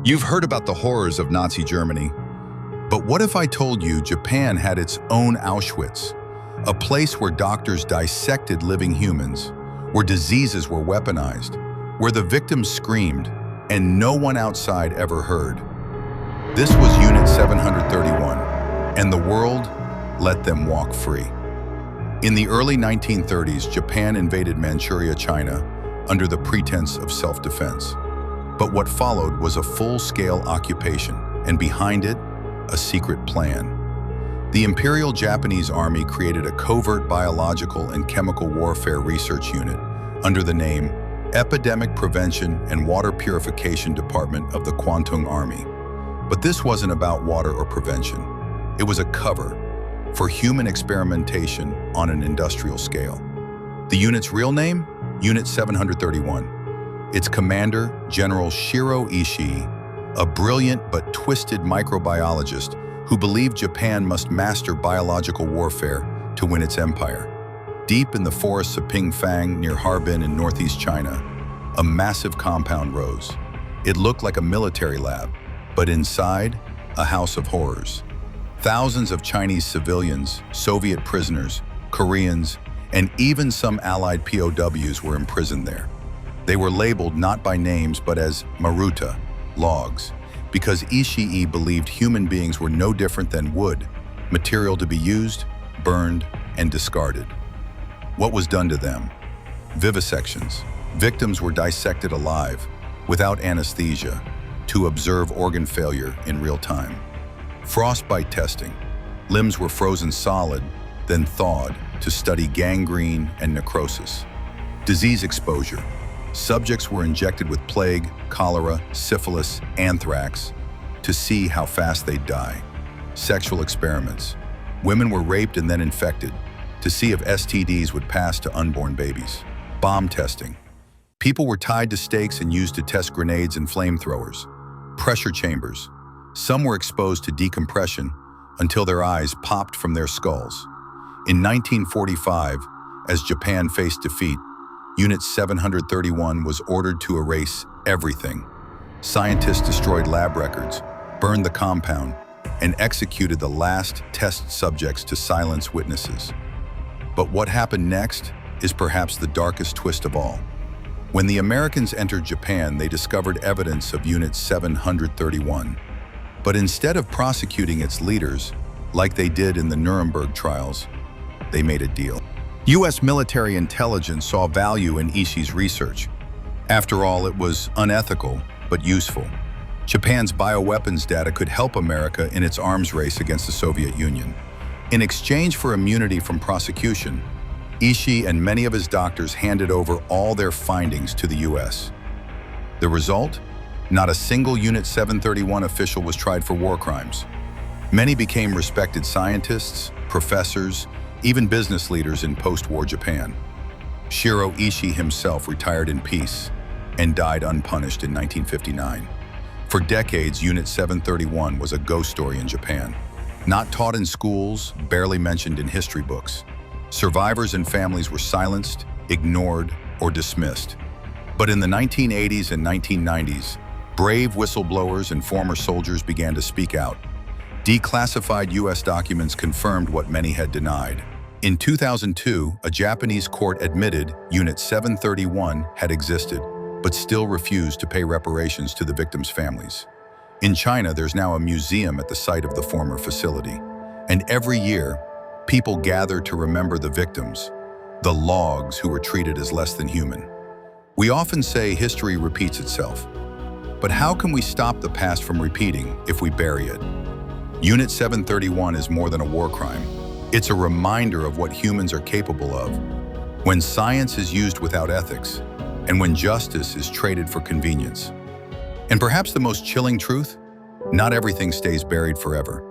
You've heard about the horrors of Nazi Germany, but what if I told you Japan had its own Auschwitz, a place where doctors dissected living humans, where diseases were weaponized, where the victims screamed and no one outside ever heard? This was Unit 731, and the world let them walk free. In the early 1930s, Japan invaded Manchuria, China, under the pretense of self-defense. But what followed was a full-scale occupation, and behind it, a secret plan. The Imperial Japanese Army created a covert biological and chemical warfare research unit under the name Epidemic Prevention and Water Purification Department of the Kwantung Army. But this wasn't about water or prevention. It was a cover for human experimentation on an industrial scale. The unit's real name? Unit 731. Its commander, General Shirō Ishii, a brilliant but twisted microbiologist who believed Japan must master biological warfare to win its empire. Deep in the forests of Pingfang near Harbin in northeast China, a massive compound rose. It looked like a military lab, but inside, a house of horrors. Thousands of Chinese civilians, Soviet prisoners, Koreans, and even some Allied POWs were imprisoned there. They were labeled not by names but as Maruta, logs, because Ishii believed human beings were no different than wood, material to be used, burned, and discarded. What was done to them? Vivisections. Victims were dissected alive, without anesthesia, to observe organ failure in real time. Frostbite testing. Limbs were frozen solid, then thawed to study gangrene and necrosis. Disease exposure. Subjects were injected with plague, cholera, syphilis, anthrax to see how fast they'd die. Sexual experiments. Women were raped and then infected to see if STDs would pass to unborn babies. Bomb testing. People were tied to stakes and used to test grenades and flamethrowers. Pressure chambers. Some were exposed to decompression until their eyes popped from their skulls. In 1945, as Japan faced defeat, Unit 731 was ordered to erase everything. Scientists destroyed lab records, burned the compound, and executed the last test subjects to silence witnesses. But what happened next is perhaps the darkest twist of all. When the Americans entered Japan, they discovered evidence of Unit 731. But instead of prosecuting its leaders, like they did in the Nuremberg trials, they made a deal. U.S. military intelligence saw value in Ishii's research. After all, it was unethical, but useful. Japan's bioweapons data could help America in its arms race against the Soviet Union. In exchange for immunity from prosecution, Ishii and many of his doctors handed over all their findings to the U.S. The result? Not a single Unit 731 official was tried for war crimes. Many became respected scientists, professors, even business leaders in post-war Japan. Shirō Ishii himself retired in peace and died unpunished in 1959. For decades, Unit 731 was a ghost story in Japan. Not taught in schools, barely mentioned in history books. Survivors and families were silenced, ignored, or dismissed. But in the 1980s and 1990s, brave whistleblowers and former soldiers began to speak out. Declassified U.S. documents confirmed what many had denied. In 2002, a Japanese court admitted Unit 731 had existed, but still refused to pay reparations to the victims' families. In China, there's now a museum at the site of the former facility. And every year, people gather to remember the victims, the logs who were treated as less than human. We often say history repeats itself. But how can we stop the past from repeating if we bury it? Unit 731 is more than a war crime. It's a reminder of what humans are capable of when science is used without ethics and when justice is traded for convenience. And perhaps the most chilling truth? Not everything stays buried forever.